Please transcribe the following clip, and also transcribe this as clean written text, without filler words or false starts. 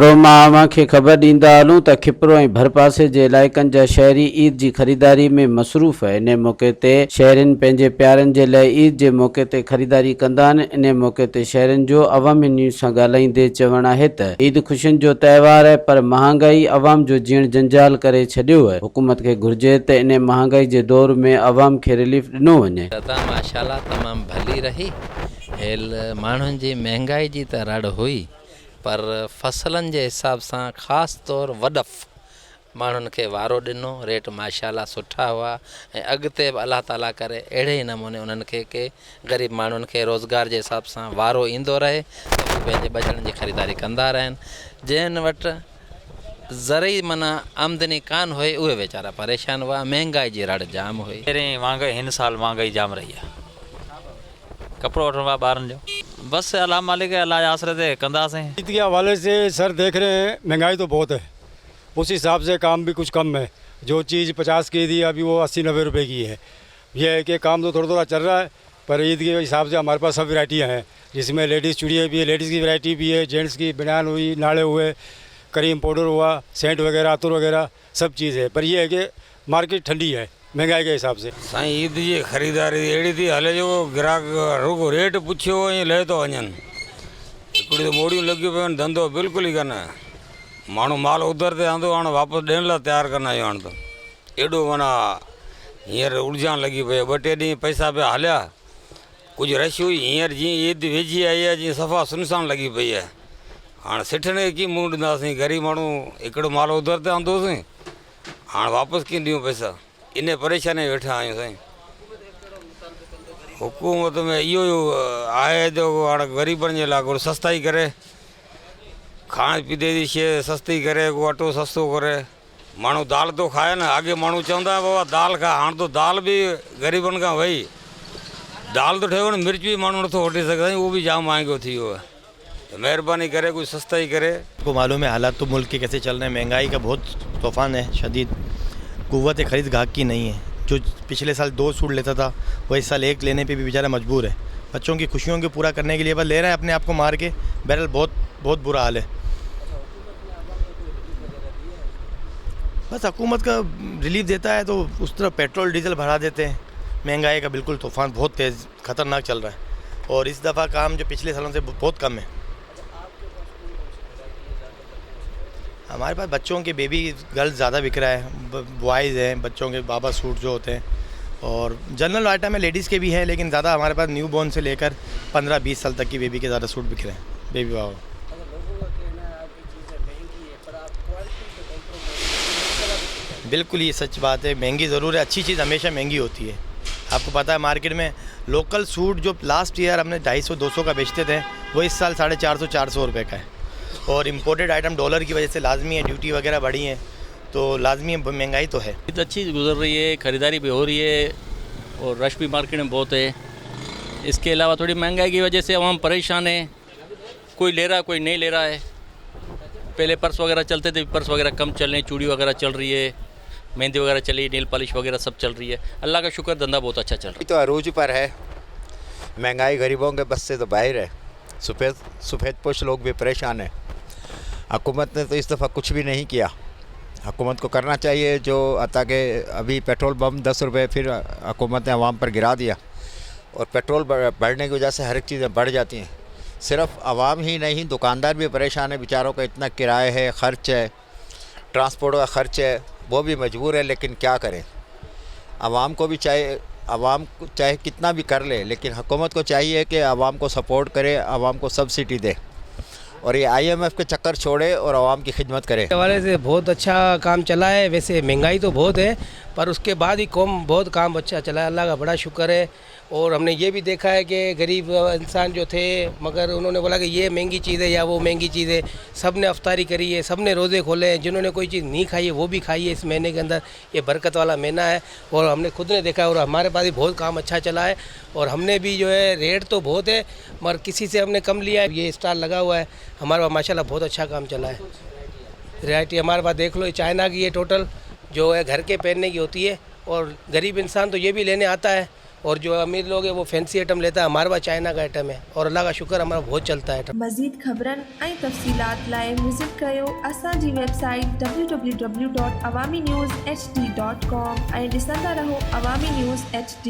खिपरो मां अवां खे ख़बर ॾींदा हलूं त खिपरो ऐं भरपासे जे इलाइक़नि जा शहरी ईद जी ख़रीदारी में मसरूफ़ आहे। इन मौक़े ते शहरिन पंहिंजे प्यारनि जे लाइ ईद जे मौक़े ते ख़रीदारी कंदा आहिनि। इन मौक़े ते शहरिन जो अवामी न्यूज़ सां ॻाल्हाईंदे चवणु आहे त ईद ख़ुशियुनि जो त्योहार आहे, पर महांगाई अवाम जो जीअण जंजाल करे छॾियो आहे। हुकूमत खे घुर्जे त इन महांगाई जे दौर में अवाम खे रिलीफ ॾिनो वञे। माशाल्लाह तमामु भली रही। हेल माण्हुनि जी महांगाई जी त रड़ हुई, पर फसलनि जे हिसाब सां ख़ासि तौरु वॾफ माण्हुनि खे वारो ॾिनो। रेट माशाल्लाह सुठा हुआ ऐं अॻिते बि अलाह ताला करे अहिड़े ई नमूने उन्हनि खे के ग़रीब माण्हुनि खे रोज़गार जे हिसाब सां वारो ईंदो रहे त उहे पंहिंजे ॿचड़नि जी ख़रीदारी कंदा रहनि। जंहिं वटि ज़रई माना आमदनी कान हुई उहे वीचारा परेशान हुआ। महांगाई जी रड़ जाम हुई। महांगाई हिन साल महांगाई जाम रही आहे। कपिड़ो वठणो आहे ॿारनि जो, बस अल्लाह मालिक अल्लाह जे आसरे ते कंदासीं। ईद के हवाले से सर देख रहे हैं महंगाई तो बहुत है, उस हिसाब से काम भी कुछ कम है। जो चीज़ 50 की थी अभी वो 80-90 रुपए की है। यह है कि काम तो थोड़ा थोड़ा चल रहा है, पर ईद के हिसाब से हमारे पास सब वैरायटियाँ हैं, जिसमें लेडीज़ चूड़ियाँ भी है, लेडीज़ की वैरायटी भी है, जेंट्स की बनियान हुई, नाड़े हुए, क्रीम पाउडर हुआ, सेंट वगैरह, अतुर वगैरह सब चीज़ है। पर यह है कि मार्केट ठंडी है महंगाई के हिसाब से। साईं ईद जी ख़रीदारी अहिड़ी थी हले जो ग्राहक रुगो रेट पुछियो ऐं ले थो वञनि। हिकिड़ी त मोड़ियूं लॻियूं पियूं आहिनि, धंधो बिल्कुलु ई कान आहे। माण्हू माल उधर ते आंदो हाणे वापसि ॾियण लाइ तयारु कान आहियूं। हाणे त एॾो माना हींअर उलझान लॻी पई आहे। 2-3 ॾींहं पैसा पिया हलिया, कुझु रश हुई। हींअर जीअं ईद वेझी आई आहे जीअं सफ़ा सुनसान लॻी पई आहे। हाणे सिठनि खे कीअं मुंहुं ॾींदासीं? ग़रीब माण्हू हिकिड़ो माल उधर ते आंदोसीं, हाणे वापसि कीअं ॾियूं पैसा? इन परेशानी वेठा आहियूं साईं। हुकूमत में इहो आहे जो हाणे ग़रीबनि जे लाइ को सस्ताई करे, खाइण पीते जी शइ सस्ती करे, को अटो सस्तो करे। माण्हू दाल थो खाए न। अॻे माण्हू चवंदा बाबा दाल खा, हाणे तो दाल बि ग़रीबनि खां वई। दाल तो ठहे न, मिर्च भी माण्हू नथो वठी सघे साईं, उहो बि जाम महांगो थी वियो आहे। तो मेहरबानी करे कुछ सस्ताई करे। आपको मालूम है हालात तो मुल्क के कैसे चल रहे हैं। महंगाई का बहुत तूफान है, शदीद कुव्वत खरीद गाहक की नहीं है। जो पिछले साल 2 सूट लेता था वह इस साल 1 लेने पे भी बेचारा मजबूर है। बच्चों की खुशियों को पूरा करने के लिए बस ले रहा है अपने आप को मार के। बहरहाल बहुत बुरा हाल है। बस हुकूमत का रिलीफ देता है तो उस तरफ पेट्रोल डीजल बढ़ा देते हैं। महंगाई का बिल्कुल तूफान बहुत तेज़ ख़तरनाक चल रहा है, और इस दफ़ा काम जो पिछले सालों से बहुत कम है। हमारे पास बच्चों के बेबी गर्ल्स ज़्यादा बिक रहा है, बॉयज़ हैं, बच्चों के बाबा सूट जो होते हैं, और जनरल आइटम है लेडीज़ के भी हैं, लेकिन ज़्यादा हमारे पास न्यू बॉर्न से लेकर 15-20 साल तक की बेबी के ज़्यादा सूट बिक रहे हैं, बेबी बाबा। बिल्कुल ये सच बात है, महंगी ज़रूर है। अच्छी चीज़ हमेशा महंगी होती है। आपको पता है मार्केट में लोकल सूट जो लास्ट ईयर हमने 250-200 का बेचते थे, वो इस साल 450-400 रुपये का है। और इम्पोर्टेड आइटम डॉलर की वजह से लाजमी है, ड्यूटी वगैरह बढ़ी है, तो लाजमी महंगाई तो है। ईद अच्छी गुजर रही है, ख़रीदारी भी हो रही है, और रश भी मार्केट में बहुत है। इसके अलावा थोड़ी महंगाई की वजह से आवाम परेशान है, कोई ले रहा है कोई नहीं ले रहा है। पहले पर्स वगैरह चलते थे, पर्स वगैरह कम चल रहे हैं, चूड़ी वगैरह चल रही है, मेहंदी वगैरह चली, नील पॉलिश वगैरह सब चल रही है। अल्लाह का शुक्र, धंधा बहुत अच्छा चल रहा है। तो अरूज पर है, महंगाई गरीबों के बस से तो बाहर है। सफ़ेद पोश लोग भी परेशान हैं। हुकूमत ने तो इस दफ़ा कुछ भी नहीं किया। हुकूमत को करना चाहिए जो अता के अभी पेट्रोल बम 10 रुपये फिर हुकूमत ने आवाम पर गिरा दिया, और पेट्रोल बढ़ने की वजह से हर एक चीज़ें बढ़ जाती हैं। सिर्फ आवाम ही नहीं, दुकानदार भी परेशान है बेचारों का। इतना किराए है, ख़र्च है, ट्रांसपोर्ट का ख़र्च है, वो भी मजबूर है। लेकिन क्या करें, आवाम को भी चाहे कितना भी कर ले, लेकिन हुकूमत को चाहिए कि आवाम को सपोर्ट करे, आवाम को सब्सिडी दे, और ये IMF के चक्कर छोड़े और आवाम की खिदमत करे। हवाले से बहुत अच्छा काम चला है। वैसे महंगाई तो बहुत है, पर उसके बाद ही कौम बहुत काम अच्छा चला है, अल्लाह का बड़ा शुक्र है। और हमने ये भी देखा है कि गरीब इंसान जो थे, मगर उन्होंने बोला कि ये महंगी चीज़ है या वो महंगी चीज़ है, सब ने अफ्तारी करी है, सब ने रोज़े खोले हैं। जिन्होंने कोई चीज़ नहीं खाई है वो भी खाई है। इस महीने के अंदर ये बरकत वाला महीना है, और हमने खुद ने देखा है, और हमारे पास भी बहुत काम अच्छा चला है। और हमने भी जो है रेट तो बहुत है, मगर किसी से हमने कम लिया है। ये स्टाल लगा हुआ है हमारे पास, माशाल्लाह बहुत अच्छा काम चला है। वैरायटी हमारे पास देख लो, ये चाइना की है टोटल, जो है घर के पहनने की होती है, और गरीब इंसान तो ये भी लेने आता है, और जो अमीर लोग हैं वो फैंसी आइटम लेता है, हमारे पास चाइना का आइटम है और अल्लाह का शुक्र हमारा बहुत चलता है। मज़ीद ख़बरनि ऐं तफ़सीलात लाइ विज़िट कयो असांजी वेबसाइट www.awamiNewsHD.com ऐं ॾिसंदा रहो अवामी न्यूज़ HD।